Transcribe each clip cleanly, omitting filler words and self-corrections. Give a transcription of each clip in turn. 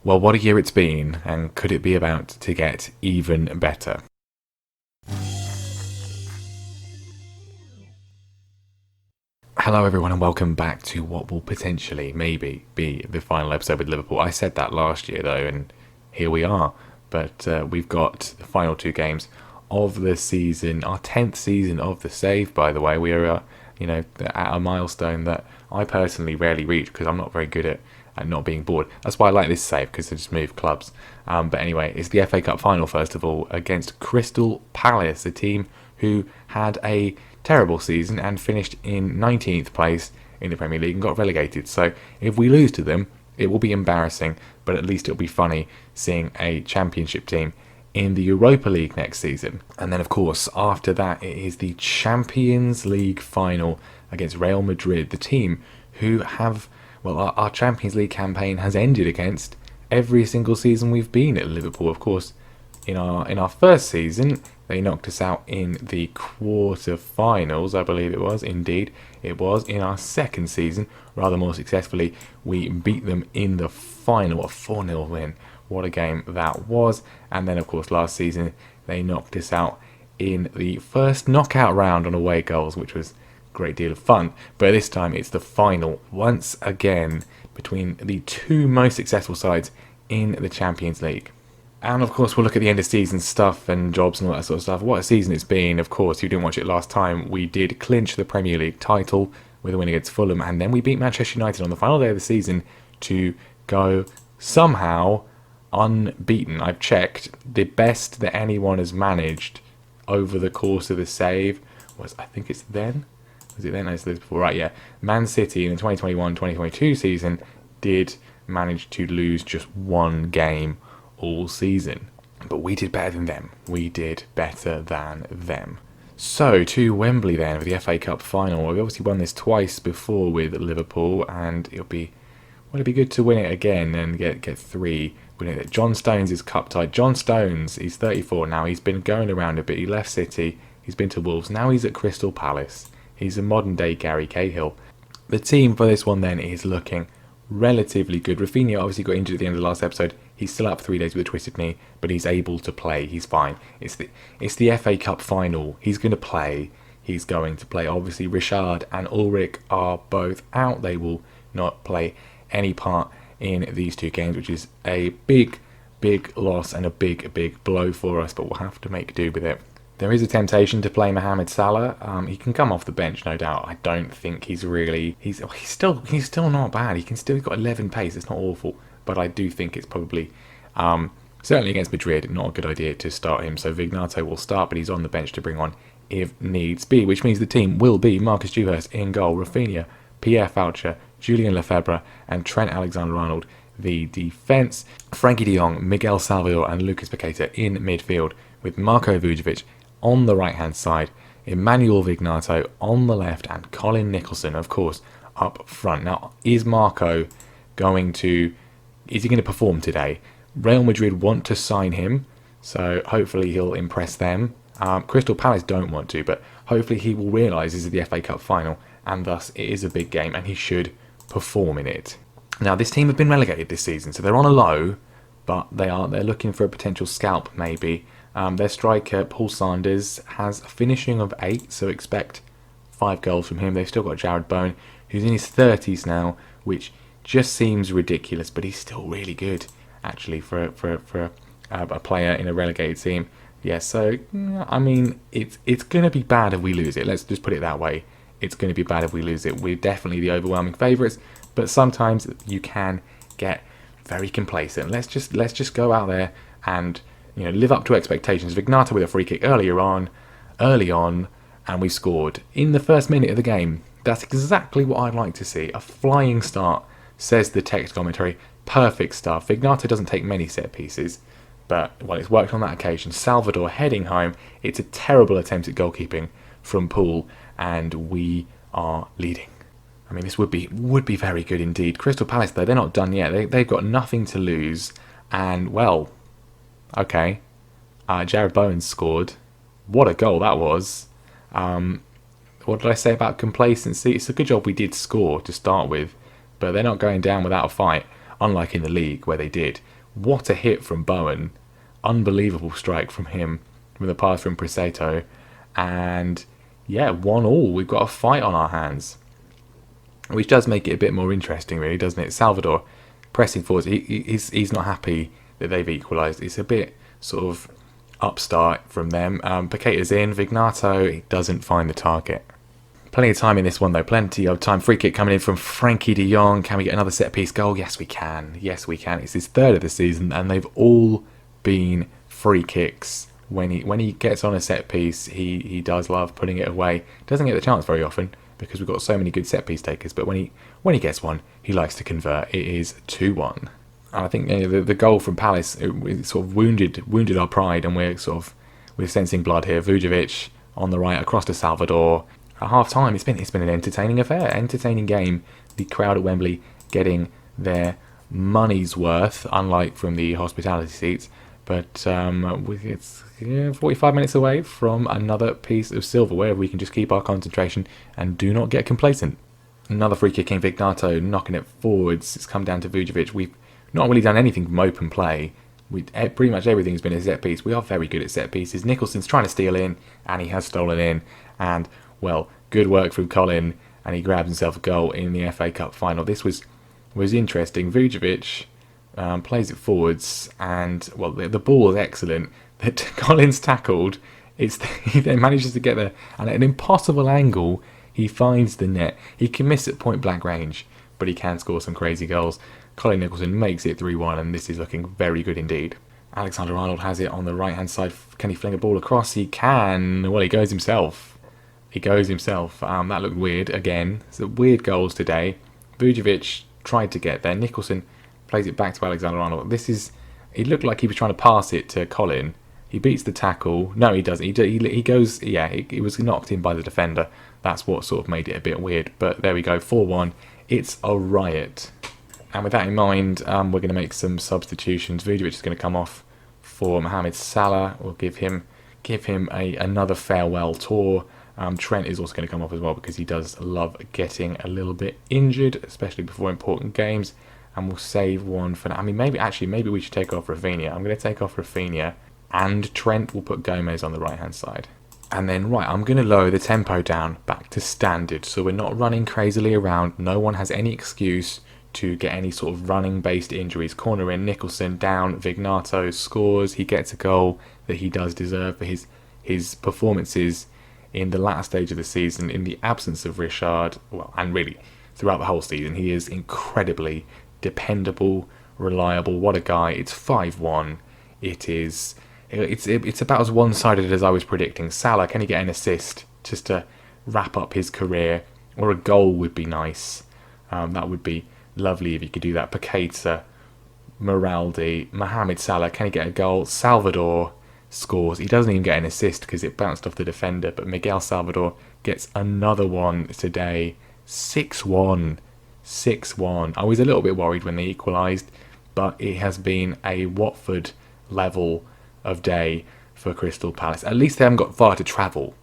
Well, what a year it's been, and could it be about to get even better? Hello, everyone, and welcome back to what will potentially, maybe, be the final episode with Liverpool. I said that last year, though, and here we are. But we've got the final two games of the season, our 10th season of the save, by the way. We are, at a milestone that I personally rarely reach because I'm not very good at not being bored. That's why I like this save, because I just move clubs. But anyway, it's the FA Cup final, first of all, against Crystal Palace, a team who had a terrible season and finished in 19th place in the Premier League and got relegated. So if we lose to them, it will be embarrassing, but at least it'll be funny seeing a Championship team in the Europa League next season. And then, of course, after that, it is the Champions League final against Real Madrid, the team who have, well, our Champions League campaign has ended against every single season we've been at Liverpool. Of course, in our first season, they knocked us out in the quarter-finals, I believe it was. Indeed, it was. In our second season, rather more successfully, we beat them in the final, a 4-0 win. What a game that was. And then, of course, last season, they knocked us out in the first knockout round on away goals, which was a great deal of fun. But this time, it's the final, once again, between the two most successful sides in the Champions League. And of course, we'll look at the end of season stuff and jobs and all that sort of stuff. What a season it's been. Of course, if you didn't watch it last time, we did clinch the Premier League title with a win against Fulham. And then we beat Manchester United on the final day of the season to go somehow unbeaten. I've checked. The best that anyone has managed over the course of the save was, I think it's then. Was it then? No, it's before. Right, yeah. Man City in the 2021-2022 season did manage to lose just one game all season. But we did better than them. We did better than them. So, to Wembley then for the FA Cup final. We've obviously won this twice before with Liverpool, and it'd be good to win it again and get three. Winning it. John Stones is cup tied. John Stones, he's 34 now. He's been going around a bit. He left City. He's been to Wolves. Now he's at Crystal Palace. He's a modern day Gary Cahill. The team for this one then is looking relatively good. Rafinha obviously got injured at the end of the last episode. He's still out for 3 days with a twisted knee, but he's able to play. He's fine. It's the FA Cup final. He's going to play. He's going to play. Obviously, Richard and Ulrich are both out. They will not play any part in these two games, which is a big loss and a big blow for us, but we'll have to make do with it. There is a temptation to play Mohamed Salah. He can come off the bench, no doubt. I don't think he's still not bad. He's got 11 pace. It's not awful, but I do think it's probably certainly against Madrid not a good idea to start him. So Vignato will start, but he's on the bench to bring on if needs be, which means the team will be Marcus Dewhurst in goal, Rafinha, Pierre Faucher, Julian Lefebvre, and Trent Alexander-Arnold the defence. Frankie de Jong, Miguel Salvador, and Lucas Paqueta in midfield, with Marko Vujovic on the right-hand side, Emmanuel Vignato on the left, and Colin Nicholson, of course, up front. Now, is he going to perform today? Real Madrid want to sign him, so hopefully he'll impress them. Crystal Palace don't want to, but hopefully he will realise this is the FA Cup final, and thus it is a big game, and he should perform in it. Now, this team have been relegated this season, so they're on a low, but they're looking for a potential scalp, maybe. Their striker, Paul Sanders, has a finishing of 8, so expect 5 goals from him. They've still got Jared Bowen, who's in his 30s now, which just seems ridiculous, but he's still really good, actually, for a player in a relegated team. Yeah, so, I mean, it's going to be bad if we lose it. Let's just put it that way. It's going to be bad if we lose it. We're definitely the overwhelming favourites, but sometimes you can get very complacent. Let's just go out there and live up to expectations. Vignato with a free kick early on, and we scored in the first minute of the game. That's exactly what I'd like to see. A flying start, says the text commentary. Perfect stuff. Vignato doesn't take many set pieces, but it's worked on that occasion. Salvador heading home. It's a terrible attempt at goalkeeping from Poole, and we are leading. I mean, this would be very good indeed. Crystal Palace, though, they're not done yet. They've got nothing to lose, and okay. Jared Bowen scored. What a goal that was. What did I say about complacency? It's a good job we did score to start with, but they're not going down without a fight. unlike in the league where they did. What a hit from Bowen. Unbelievable strike from him, with a pass from Preseto. And yeah, 1-1. We've got a fight on our hands, which does make it a bit more interesting, really, doesn't it? Salvador pressing forwards. He's not happy that they've equalised. It's a bit sort of upstart from them. Paqueta's in. Vignato, he doesn't find the target. Plenty of time in this one, though. Plenty of time. Free kick coming in from Frankie de Jong. Can we get another set-piece goal? Yes, we can. Yes, we can. It's his third of the season, and they've all been free kicks. When he gets on a set-piece, he does love putting it away. Doesn't get the chance very often because we've got so many good set-piece takers. But when he gets one, he likes to convert. It is 2-1. And I think the goal from Palace, it sort of wounded our pride, and we're sensing blood here. Vujovic on the right across to Salvador. At half time, it's been an entertaining affair, entertaining game. The crowd at Wembley getting their money's worth, unlike from the hospitality seats. But it's 45 minutes away from another piece of silverware. We can just keep our concentration and do not get complacent. Another free kick in. Vignato knocking it forwards. It's come down to Vujovic. We've not really done anything from open play. Pretty much everything's been a set piece. We are very good at set pieces. Nicholson's trying to steal in, and he has stolen in. And, well, good work from Colin, and he grabs himself a goal in the FA Cup final. This was interesting. Vujovic plays it forwards, and, well, the ball is excellent. That Colin's tackled. He then manages to get there, and at an impossible angle, he finds the net. He can miss at point-blank range, but he can score some crazy goals. Colin Nicholson makes it 3-1, and this is looking very good indeed. Alexander-Arnold has it on the right-hand side. Can he fling a ball across? He can. Well, he goes himself. That looked weird again. So weird goals today. Vujovic tried to get there. Nicholson plays it back to Alexander-Arnold. It looked like he was trying to pass it to Colin. He beats the tackle. No, he doesn't. He goes. Yeah, he was knocked in by the defender. That's what sort of made it a bit weird. But there we go. 4-1. It's a riot. And with that in mind, we're going to make some substitutions. Vujovic is going to come off for Mohamed Salah. We'll give him another farewell tour. Trent is also going to come off as well because he does love getting a little bit injured, especially before important games. And we'll save one for now. I mean, maybe we should take off Rafinha. I'm going to take off Rafinha, and Trent will put Gomez on the right-hand side. And then, I'm going to lower the tempo down back to standard, so we're not running crazily around. No one has any excuse to get any sort of running-based injuries. Corner in, Nicholson down, Vignato scores. He gets a goal that he does deserve for his performances in the latter stage of the season, in the absence of Richard. Well, and really, throughout the whole season, he is incredibly dependable, reliable. What a guy. It's 5-1. It's about as one-sided as I was predicting. Salah, can he get an assist just to wrap up his career? Or a goal would be nice. That would be lovely if you could do that. Paqueta, Moraldi, Mohamed Salah, can he get a goal? Salvador scores. He doesn't even get an assist because it bounced off the defender, but Miguel Salvador gets another one today. 6-1. 6-1. I was a little bit worried when they equalised, but it has been a Watford level of day for Crystal Palace. At least they haven't got far to travel.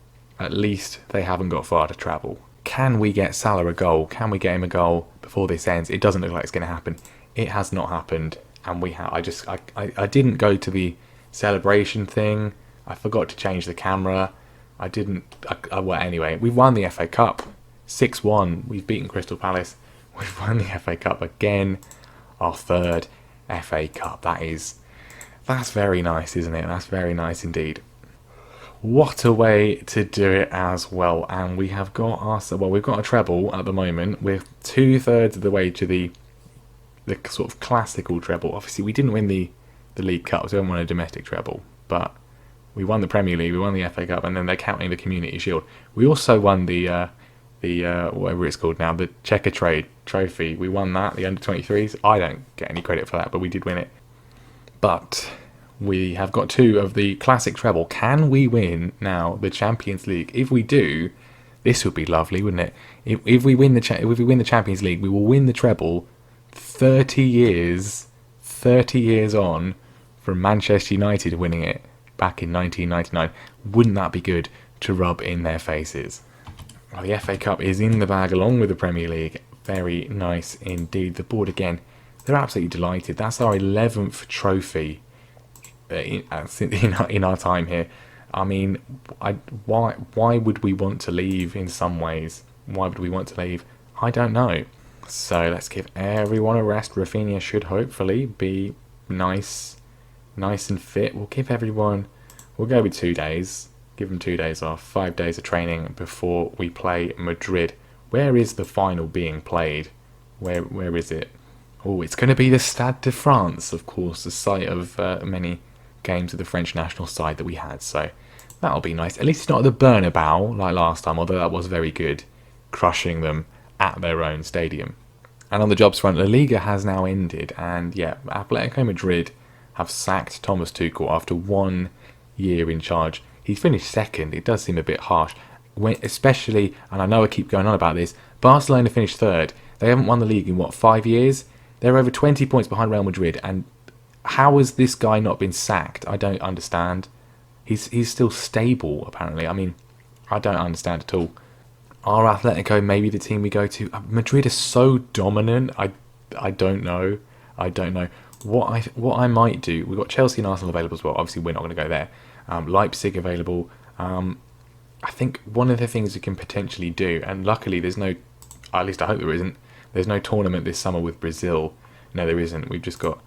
Can we get Salah a goal? Can we get him a goal before this ends? It doesn't look like it's going to happen. It has not happened, and I didn't go to the celebration thing. I forgot to change the camera. Well, anyway, we've won the FA Cup 6-1. We've beaten Crystal Palace. We've won the FA Cup again. Our third FA Cup. That's very nice, isn't it? That's very nice indeed. What a way to do it as well. And we have got we've got a treble at the moment. We're 2/3 of the way to the sort of classical treble. Obviously, we didn't win the League Cup, so we haven't won a domestic treble. But we won the Premier League, we won the FA Cup, and then they're counting the Community Shield. We also won the whatever it's called now, the Checker Trade Trophy. We won that, the under-23s. I don't get any credit for that, but we did win it. But we have got 2 of the classic treble. Can we win now the Champions League? If we do, this would be lovely, wouldn't it? If we win the Champions League, we will win the treble 30 years on from Manchester United winning it back in 1999. Wouldn't that be good to rub in their faces? Well, the FA Cup is in the bag along with the Premier League. Very nice indeed. The board again they're absolutely delighted. That's our 11th trophy in our time here. I mean, why would we want to leave in some ways? Why would we want to leave? I don't know. So let's give everyone a rest. Rafinha should hopefully be nice and fit. We'll go with 2 days. Give them 2 days off, 5 days of training before we play Madrid. Where is the final being played? Where is it? Oh, it's going to be the Stade de France, of course, the site of many games of the French national side that we had. So that'll be nice. At least it's not the Bernabeu like last time, although that was very good, crushing them at their own stadium. And on the jobs front, La Liga has now ended, and yeah, Atletico Madrid have sacked Thomas Tuchel after 1 year in charge. He's finished second. It does seem a bit harsh, especially, and I know I keep going on about this, Barcelona finished third. They haven't won the league in, 5 years? They're over 20 points behind Real Madrid, and how has this guy not been sacked? I don't understand. He's still stable, apparently. I mean, I don't understand at all. Are Atletico maybe the team we go to? Madrid is so dominant. I don't know. What I might do. We've got Chelsea and Arsenal available as well. Obviously, we're not going to go there. Leipzig available. I think one of the things we can potentially do, and luckily there's no, at least I hope there isn't, there's no tournament this summer with Brazil. No, there isn't. We've just got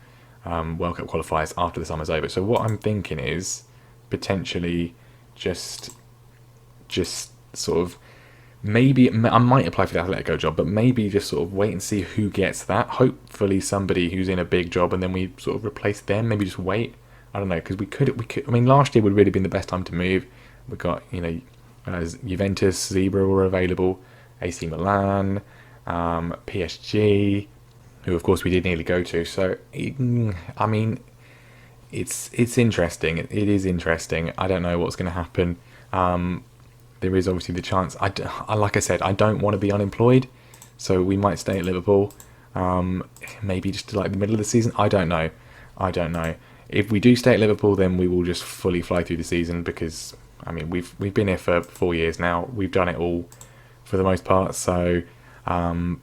World Cup qualifiers after the summer's over. So what I'm thinking is potentially just sort of, maybe I might apply for the Atletico job, but maybe just sort of wait and see who gets that. Hopefully somebody who's in a big job, and then we sort of replace them. Maybe just wait. I don't know, because we could. I mean, last year would really been the best time to move. We got Juventus, Zebra were available, AC Milan, PSG, who of course we did nearly go to. So I mean, it's interesting. It is interesting. I don't know what's going to happen. There is obviously the chance. Like I said, I don't want to be unemployed, so we might stay at Liverpool. Maybe just to like the middle of the season. I don't know. If we do stay at Liverpool, then we will just fully fly through the season, because I mean we've been here for 4 years now. We've done it all for the most part. So I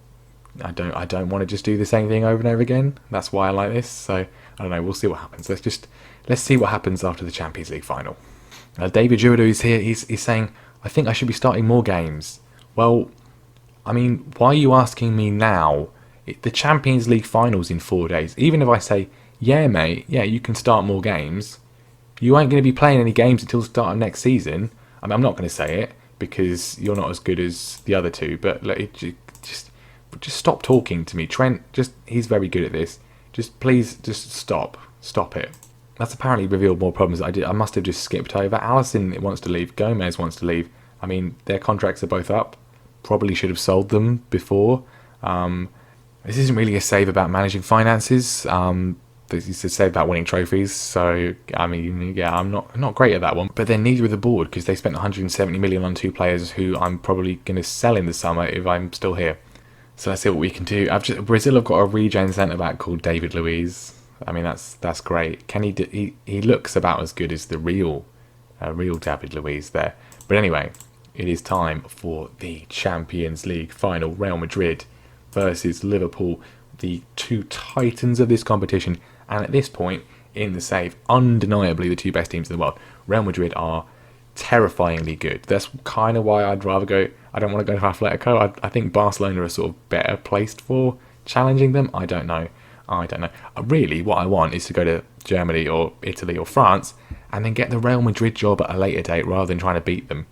don't want to just do the same thing over and over again. That's why I like this. So I don't know. We'll see what happens. Let's see what happens after the Champions League final. David Giroud is here. He's saying, I think I should be starting more games. Well, I mean, why are you asking me now? The Champions League final's in 4 days. Even if I say, yeah, mate, yeah, you can start more games, you ain't going to be playing any games until the start of next season. I mean, I'm not going to say it because you're not as good as the other two, but just stop talking to me. Trent, he's very good at this. Please stop it. That's apparently revealed more problems that I must have just skipped over. Alisson wants to leave. Gomez wants to leave. I mean, their contracts are both up. Probably should have sold them before. This isn't really a save about managing finances. This is a save about winning trophies. So, I mean, yeah, I'm not great at that one. But they're neither of the board, because they spent 170 million on 2 players who I'm probably going to sell in the summer if I'm still here. So let's see what we can do. Brazil have got a regen centre-back called David Luiz. I mean, that's great. Can he looks about as good as the real David Luiz there. But anyway, it is time for the Champions League final. Real Madrid versus Liverpool, the two titans of this competition. And at this point in the save, undeniably the two best teams in the world. Real Madrid are terrifyingly good. That's kind of why I'd rather go. I don't want to go to Atletico. I think Barcelona are sort of better placed for challenging them. I don't know. Really, what I want is to go to Germany or Italy or France and then get the Real Madrid job at a later date rather than trying to beat them.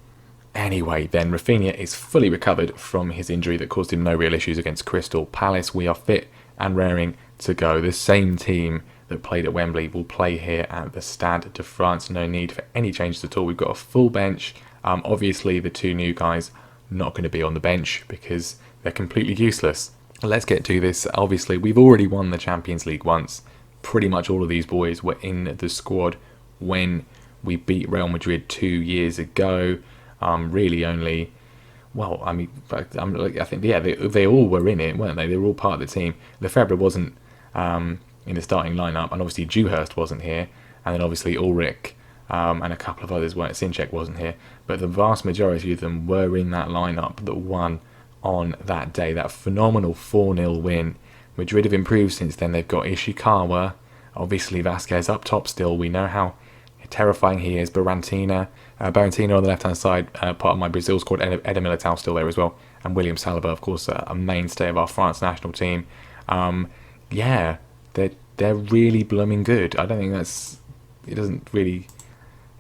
Anyway, then Rafinha is fully recovered from his injury that caused him no real issues against Crystal Palace. We are fit and raring to go. The same team that played at Wembley will play here at the Stade de France. No need for any changes at all. We've got a full bench. Obviously, the two new guys not going to be on the bench because they're completely useless. Let's get to this. Obviously, we've already won the Champions League once. Pretty much all of these boys were in the squad when we beat Real Madrid 2 years ago. Really only, well, I mean, I think, yeah, they all were in it, weren't they? They were all part of the team. Lefebvre wasn't in the starting lineup, and obviously Dewhurst wasn't here, and then obviously Ulrich and a couple of others weren't. Sinchek wasn't here, but the vast majority of them were in that lineup that won on that day. That phenomenal 4-0 win Madrid have improved since then. They've got Ishikawa, obviously Vasquez up top still. We know how terrifying he is. Barantina on the left-hand side, part of my Brazil squad. Eder Militao still there as well. And William Saliba, of course, a mainstay of our France national team. Yeah, they're really blooming good. I don't think it doesn't really...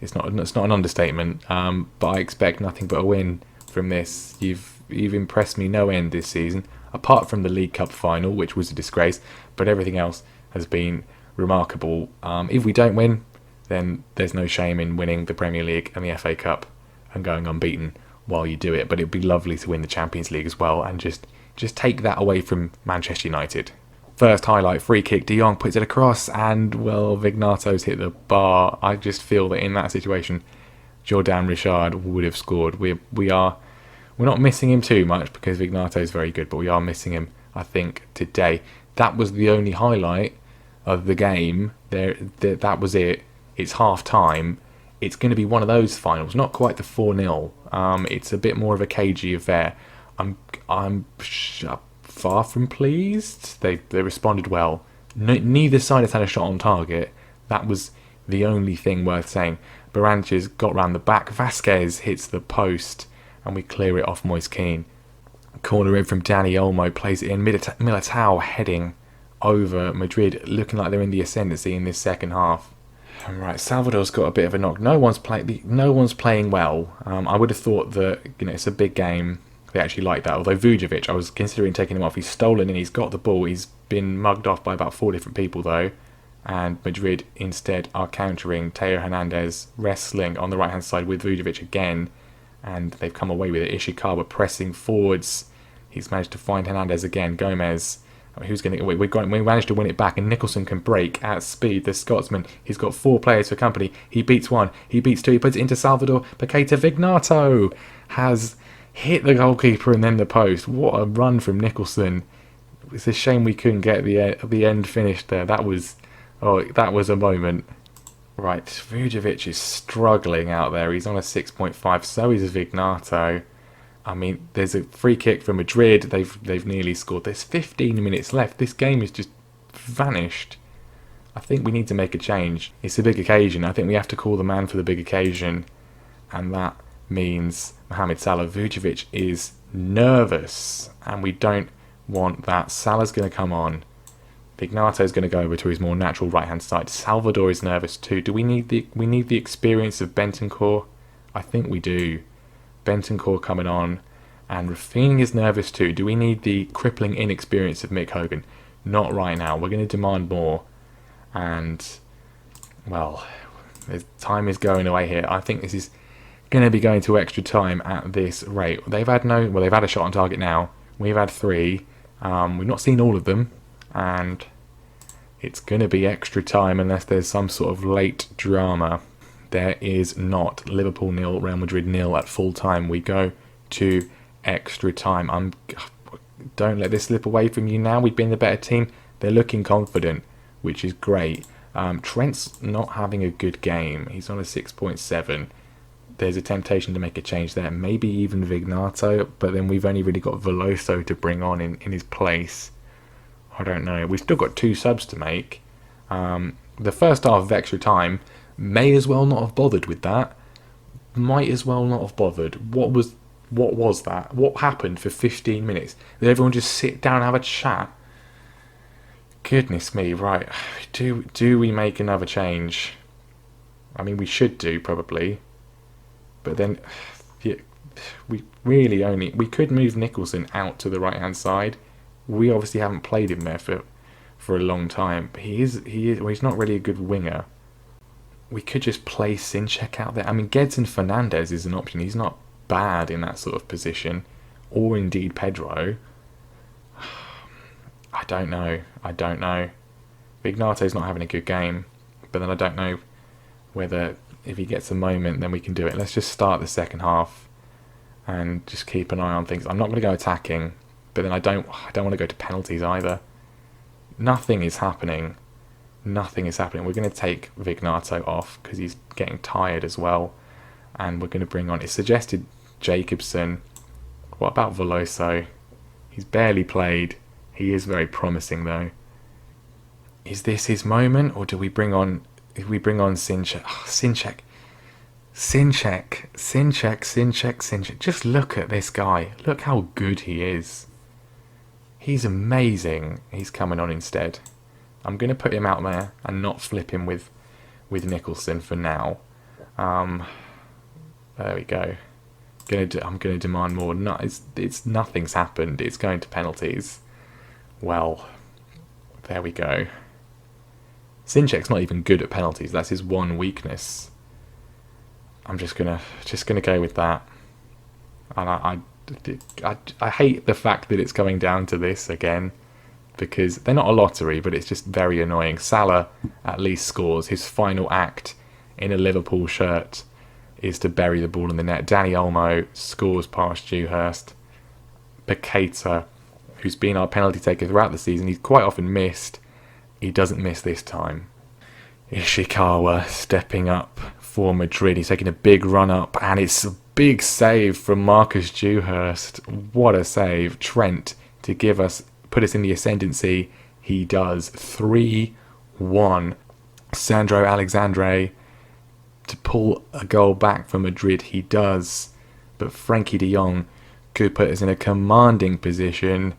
It's not an understatement, but I expect nothing but a win from this. You've impressed me no end this season, apart from the League Cup final, which was a disgrace, but everything else has been remarkable. If we don't win, then there's no shame in winning the Premier League and the FA Cup and going unbeaten while you do it, but it'd be lovely to win the Champions League as well and just take that away from Manchester United. First highlight, free kick, De Jong puts it across, and, well, Vignato's hit the bar. I just feel that in that situation, Jordan Richard would have scored. We're not missing him too much because Vignato's very good, but we are missing him, I think, today. That was the only highlight of the game. That was it. It's half-time. It's going to be one of those finals, not quite the 4-0. It's a bit more of a cagey affair. I'm far from pleased. They responded well. Neither side has had a shot on target. That was the only thing worth saying. Baranches got round the back. Vasquez hits the post, and we clear it off Moise Kean. Corner in from Dani Olmo, plays it in. Militao heading over Madrid, looking like they're in the ascendancy in this second half. Right, Salvador's got a bit of a knock. No one's playing well. I would have thought that it's a big game. They actually like that. Although Vujovic, I was considering taking him off. He's stolen and he's got the ball. He's been mugged off by about 4 different people though. And Madrid instead are countering. Teo Hernandez wrestling on the right hand side with Vujovic again. And they've come away with it. Ishikawa pressing forwards. He's managed to find Hernandez again. Gomez. Who's going to... We managed to win it back. And Nicholson can break at speed. The Scotsman. He's got 4 players for company. He beats 1. He beats 2. He puts it into Salvador. Paqueta. Vignato has hit the goalkeeper and then the post. What a run from Nicholson. It's a shame we couldn't get the end finished there. That was a moment. Right, Vujovic is struggling out there. He's on a 6.5. So is Vignato. I mean, there's a free kick for Madrid. They've nearly scored. There's 15 minutes left. This game has just vanished. I think we need to make a change. It's a big occasion. I think we have to call the man for the big occasion. And that means Mohamed Salah. Vujovic is nervous. And we don't want that. Salah's going to come on. Vignato's going to go over to his more natural right-hand side. Salvador is nervous too. Do we need the experience of Bentancur? I think we do. Bentancur coming on, and Rafinha is nervous too. Do we need the crippling inexperience of Mick Hogan? Not right now. We're going to demand more, and well, time is going away here. I think this is going to be going to extra time at this rate. They've had a shot on target now. We've had 3. We've not seen all of them, and it's going to be extra time unless there's some sort of late drama. There is not. Liverpool 0, Real Madrid 0 at full time. We go to extra time. Don't let this slip away from you now. We've been the better team. They're looking confident, which is great. Trent's not having a good game. He's on a 6.7. There's a temptation to make a change there. Maybe even Vignato, but then we've only really got Veloso to bring on in his place. I don't know. We've still got 2 subs to make. The first half of extra time... may as well not have bothered with that. Might as well not have bothered. What was that? What happened for 15 minutes? Did everyone just sit down and have a chat? Goodness me, right. Do we make another change? I mean, we should do, probably. But then, yeah, we could move Nicholson out to the right-hand side. We obviously haven't played him there for a long time. But he's not really a good winger. We could just play Sinchek out there. I mean, Gedson Fernandez is an option. He's not bad in that sort of position. Or indeed Pedro. I don't know. Vignato's not having a good game. But then I don't know whether if he gets a moment, then we can do it. Let's just start the second half and just keep an eye on things. I'm not going to go attacking. But then I don't want to go to penalties either. Nothing is happening. We're going to take Vignato off because he's getting tired as well. And we're going to bring on... It suggested Jacobson. What about Veloso? He's barely played. He is very promising, though. Is this his moment, or do we bring on? If we bring on Sinchek, Sinchek. Just look at this guy. Look how good he is. He's amazing. He's coming on instead. I'm going to put him out there and not flip him with Nicholson for now. There we go. I'm going to demand more. No, it's nothing's happened. It's going to penalties. Well, there we go. Sinchek's not even good at penalties. That's his one weakness. I'm just gonna go with that. And I hate the fact that it's coming down to this again, because they're not a lottery, but it's just very annoying. Salah at least scores. His final act in a Liverpool shirt is to bury the ball in the net. Danny Olmo scores past Dewhurst. Paqueta, who's been our penalty taker throughout the season, he's quite often missed. He doesn't miss this time. Ishikawa stepping up for Madrid. He's taking a big run up, and it's a big save from Marcus Dewhurst. What a save. Trent to put us in the ascendancy. He does. 3-1. Sandro Alexandre to pull a goal back for Madrid. He does. But Frankie de Jong could put us in a commanding position.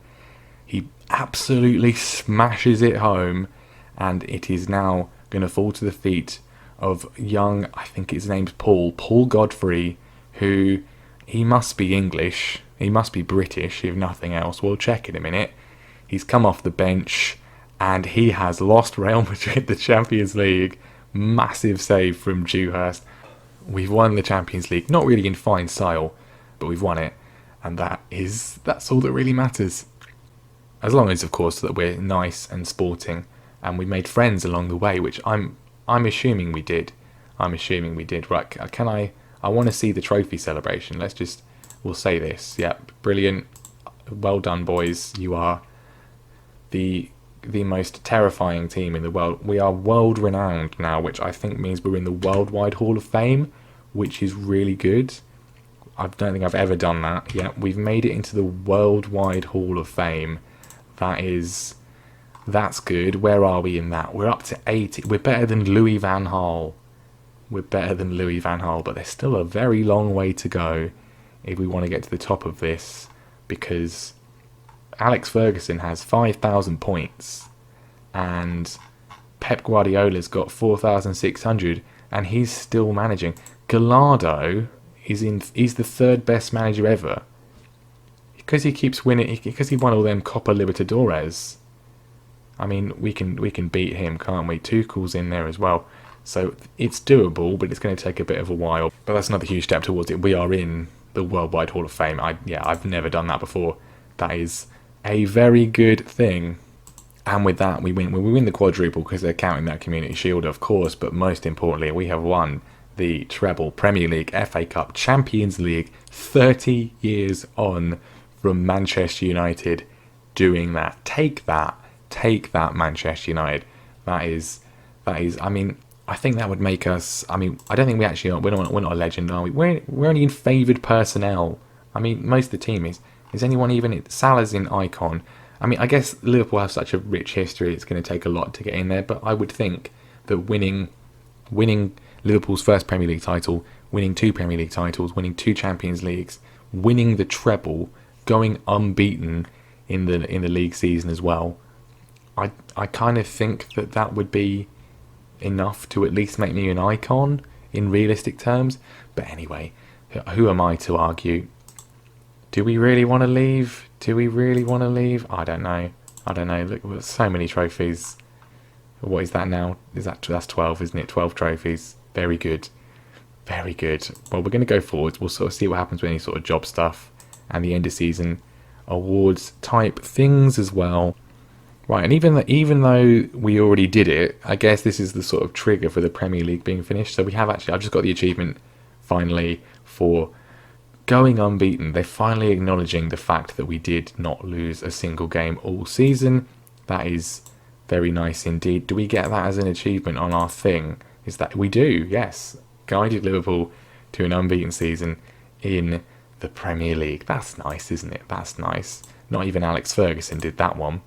He absolutely smashes it home, and it is now going to fall to the feet of young, I think his name's Paul Godfrey, who, he must be English, he must be British if nothing else. We'll check in a minute. He's come off the bench and he has lost Real Madrid the Champions League. Massive save from Dewhurst. We've won the Champions League, not really in fine style, but we've won it, and that's all that really matters. As long as, of course, that we're nice and sporting, and we made friends along the way, which I'm assuming we did. Right, I want to see the trophy celebration. We'll say this. Yep, brilliant. Well done, boys. You are the most terrifying team in the world. We are world renowned now, which I think means we're in the Worldwide Hall of Fame, which is really good. I don't think I've ever done that. Yeah, we've made it into the Worldwide Hall of Fame. That's good. Where are we in that? We're up to 80. We're better than Louis van Gaal. But there's still a very long way to go if we want to get to the top of this, because Alex Ferguson has 5,000 points and Pep Guardiola's got 4,600, and he's still managing. Gallardo he's the third best manager ever, because he keeps winning, because he won all them Copa Libertadores. I mean, we can beat him, can't we? Tuchel's in there as well. So it's doable, but it's going to take a bit of a while. But that's another huge step towards it. We are in the Worldwide Hall of Fame. I've never done that before. That is a very good thing. And with that, we win the quadruple, because they're counting that Community Shield, of course. But most importantly, we have won the Treble, Premier League, FA Cup, Champions League, 30 years on from Manchester United doing that. Take that, Manchester United. That is. I mean, I think that would make us. I mean, I don't think we actually are. We're not a legend, are we? We're only in favoured personnel. I mean, most of the team is. Is anyone even? Salah's in icon. I mean, I guess Liverpool have such a rich history. It's going to take a lot to get in there. But I would think that winning Liverpool's first Premier League title, winning 2 Premier League titles, winning 2 Champions Leagues, winning the treble, going unbeaten in the league season as well. I kind of think that would be enough to at least make me an icon in realistic terms. But anyway, who am I to argue? Do we really want to leave? I don't know. Look, there's so many trophies. What is that now? That's 12, isn't it? 12 trophies. Very good. Well, we're going to go forwards. We'll sort of see what happens with any sort of job stuff and the end of season awards type things as well. Right, and even though we already did it, I guess this is the sort of trigger for the Premier League being finished. So I've just got the achievement finally for going unbeaten. They're finally acknowledging the fact that we did not lose a single game all season. That is very nice indeed. Do we get that as an achievement on our thing? Is that we do? Yes. Guided Liverpool to an unbeaten season in the Premier League. That's nice, isn't it? That's nice. Not even Alex Ferguson did that one.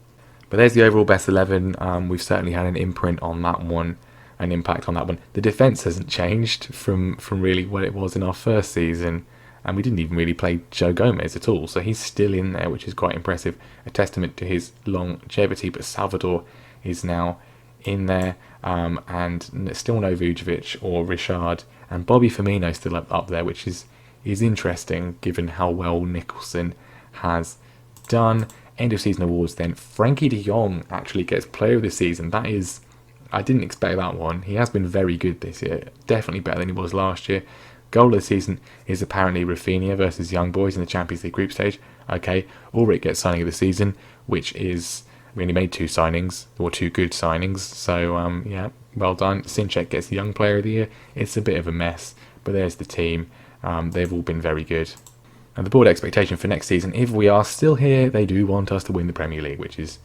But there's the overall best 11. We've certainly had an imprint on that one, an impact on that one. The defence hasn't changed from really what it was in our first season, and we didn't even really play Joe Gomez at all, so he's still in there, which is quite impressive, a testament to his longevity. But Salvador is now in there, and still no Vujovic or Richard, and Bobby Firmino still up there, which is interesting given how well Nicholson has done. End of season awards then. Frankie de Jong actually gets player of the season. That is, I didn't expect that one. He has been very good this year, definitely better than he was last year. Goal of the season is apparently Rafinha versus Young Boys in the Champions League group stage. Okay, Ulrich gets signing of the season, which is, we only made two signings, or two good signings, so yeah, well done. Sinchek gets the Young Player of the Year. It's a bit of a mess, but there's the team. They've all been very good. And the board expectation for next season, if we are still here, they do want us to win the Premier League, which is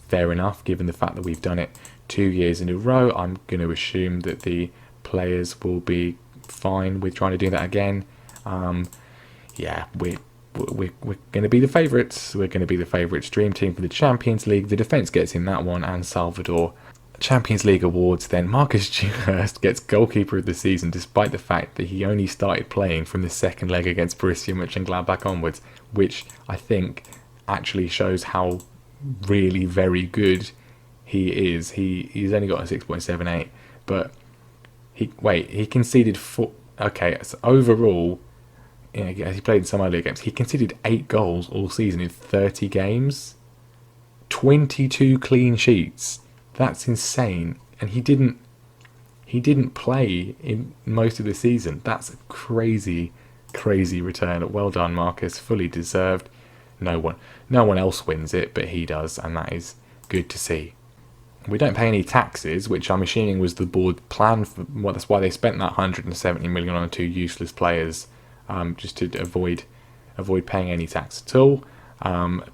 fair enough given the fact that we've done it 2 years in a row. I'm going to assume that the players will be fine with trying to do that again. Yeah, we're going to be the favourites. We're going to be the favourites. Dream team for the Champions League. The defence gets in that one, and Salvador. Champions League awards then. Marcus Dewhurst gets goalkeeper of the season, despite the fact that he only started playing from the second leg against Borussia Monchengladbach onwards, which I think actually shows how really very good he is. He's only got a 6.78, but he conceded 4. Okay, so overall, he played in some earlier games. He conceded 8 goals all season in 30 games, 22 clean sheets. That's insane, and he didn't play in most of the season. That's a crazy return. Well done, Marcus. Fully deserved. No one else wins it, but he does, and that is good to see. We don't pay any taxes, which I'm assuming was the board plan. Well, that's why they spent that 170 million on 2 useless players, just to avoid paying any tax at all.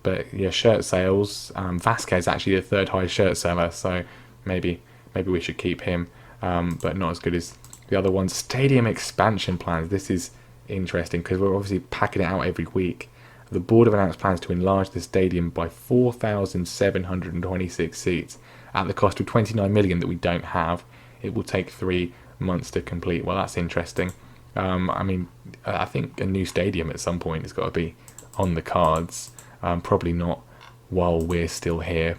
But yeah, shirt sales. Vasquez actually the third highest shirt seller, so maybe we should keep him, but not as good as the other ones. Stadium expansion plans. This is interesting because we're obviously packing it out every week. The board have announced plans to enlarge the stadium by 4,726 seats at the cost of 29 million that we don't have. It will take 3 months to complete. Well, that's interesting. I mean, I think a new stadium at some point has got to be on the cards. Probably not while we're still here.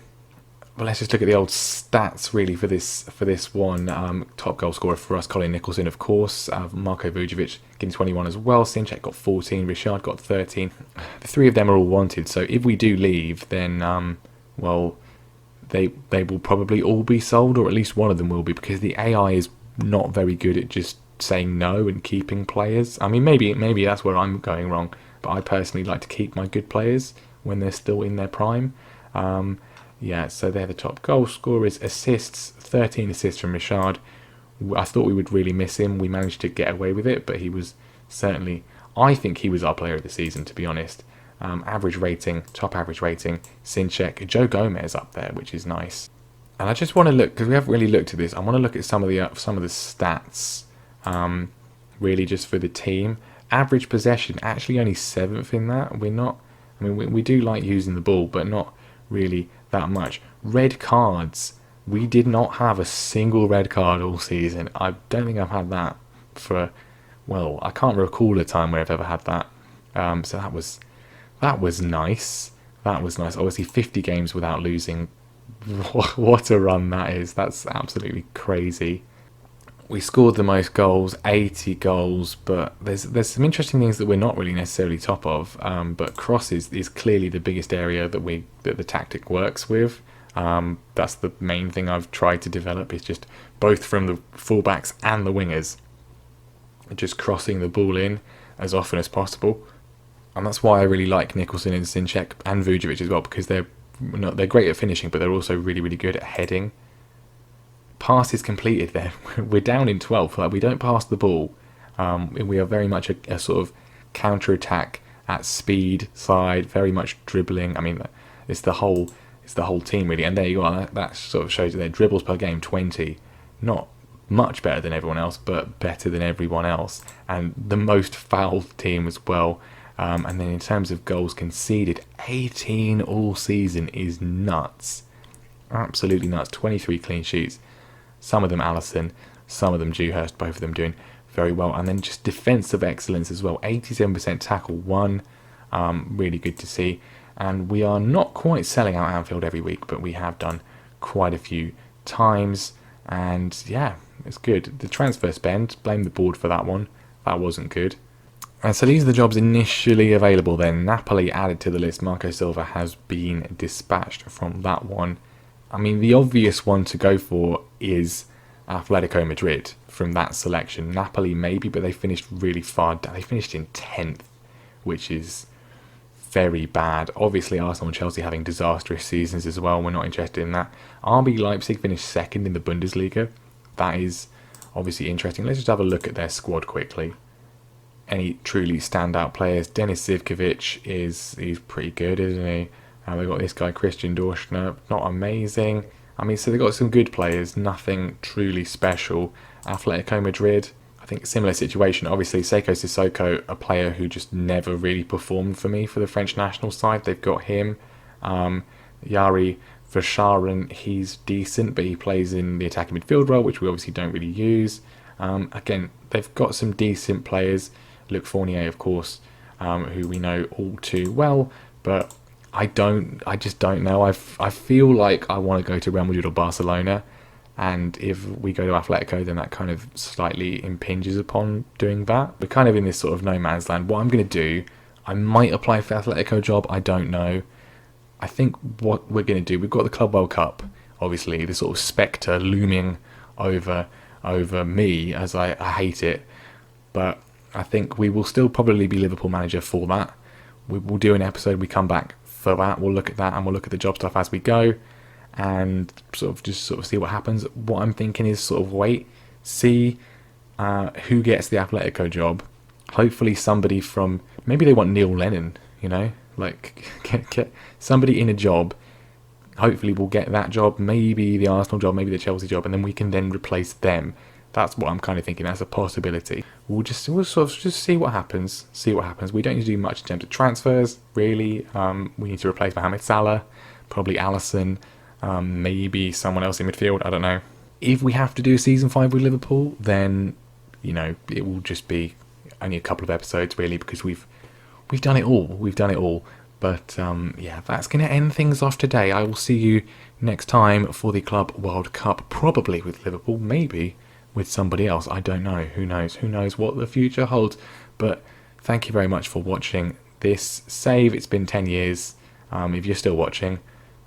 But let's just look at the old stats really for this one. Top goal scorer for us, Colin Nicholson, of course. Marko Vujovic getting 21 as well. Sinchek got 14. Richard got 13. The 3 of them are all wanted. So if we do leave, then well, they will probably all be sold, or at least one of them will be, because the AI is not very good at just saying no and keeping players. I mean, maybe that's where I'm going wrong. But I personally like to keep my good players when they're still in their prime. Yeah, so they're the top goal scorers. Assists, 13 assists from Richard. I thought we would really miss him. We managed to get away with it, but he was certainly, I think he was our player of the season, to be honest. Average rating, top average rating, Sinchek, Joe Gomez up there, which is nice. And I just want to look, because we haven't really looked at this, I want to look at some of the stats, really just for the team. Average possession, actually only 7th in that. We're not, I mean, we do like using the ball, but not really that much. Red cards, we did not have a single red card all season. I don't think I've had that for, well, I can't recall a time where I've ever had that. So that was nice. That was nice. Obviously 50 games without losing. What a run that is. That's absolutely crazy. We scored the most goals, 80 goals, but there's some interesting things that we're not really necessarily top of. But crosses is clearly the biggest area that the tactic works with. That's the main thing I've tried to develop, is just both from the fullbacks and the wingers, just crossing the ball in as often as possible. And that's why I really like Nicholson and Sinchek and Vujovic as well, because they're great at finishing, but they're also really, really good at heading. Passes completed there. We're down in 12th. Like, we don't pass the ball. We are very much a sort of counter-attack at speed side, very much dribbling. I mean, it's the whole team really. And there you go. That sort of shows you their dribbles per game, 20. Not much better than everyone else, but better than everyone else. And the most fouled team as well. And then in terms of goals conceded, 18 all season is nuts. Absolutely nuts. 23 clean sheets. Some of them Allison, some of them Dewhurst, both of them doing very well. And then just defensive excellence as well. 87% tackle won. Really good to see. And we are not quite selling out Anfield every week, but we have done quite a few times. And yeah, it's good. The transfer spend, blame the board for that one. That wasn't good. And so these are the jobs initially available then. Napoli added to the list. Marco Silva has been dispatched from that one. I mean, the obvious one to go for is Atletico Madrid from that selection. Napoli maybe, but they finished really far down. They finished in 10th, which is very bad. Obviously, Arsenal and Chelsea having disastrous seasons as well. We're not interested in that. RB Leipzig finished second in the Bundesliga. That is obviously interesting. Let's just have a look at their squad quickly. Any truly standout players? Denis Zivkovic he's pretty good, isn't he? They've got this guy, Christian Dorschner, not amazing. I mean, so they've got some good players, nothing truly special. Atletico Madrid, I think similar situation. Obviously, Seiko Sissoko, a player who just never really performed for me for the French national side. They've got him. Yari Verscharen, he's decent, but he plays in the attacking midfield role, which we obviously don't really use. Again, they've got some decent players. Luc Fournier, of course, who we know all too well, but I just don't know. I feel like I want to go to Real Madrid or Barcelona, and if we go to Atletico, then that kind of slightly impinges upon doing that. We're kind of in this sort of no man's land. What I'm going to do, I might apply for the Atletico job, I don't know. I think what we're going to do, we've got the Club World Cup, obviously, the sort of spectre looming over me, as I hate it, but I think we will still probably be Liverpool manager for that. We'll do an episode, we come back for that, we'll look at that and we'll look at the job stuff as we go and sort of see what happens. What I'm thinking is sort of wait, see who gets the Atletico job. Hopefully somebody from, maybe they want Neil Lennon, like get somebody in a job. Hopefully we'll get that job, maybe the Arsenal job, maybe the Chelsea job, and then we can then replace them. That's what I'm kind of thinking. That's a possibility. We'll sort of just see what happens. We don't need to do much in terms of transfers, really. We need to replace Mohamed Salah, probably Alisson, maybe someone else in midfield. I don't know. If we have to do season 5 with Liverpool, then it will just be only a couple of episodes, really, because we've done it all. We've done it all. But yeah, that's going to end things off today. I will see you next time for the Club World Cup, probably with Liverpool, maybe with somebody else. I don't know. Who knows what the future holds. But thank you very much for watching this save. It's been 10 years. If you're still watching,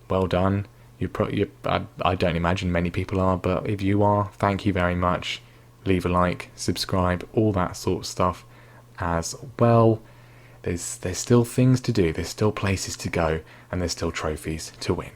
well done. I don't imagine many people are, but if you are, thank you very much. Leave a like, subscribe, all that sort of stuff as well. There's still things to do. There's still places to go, and there's still trophies to win.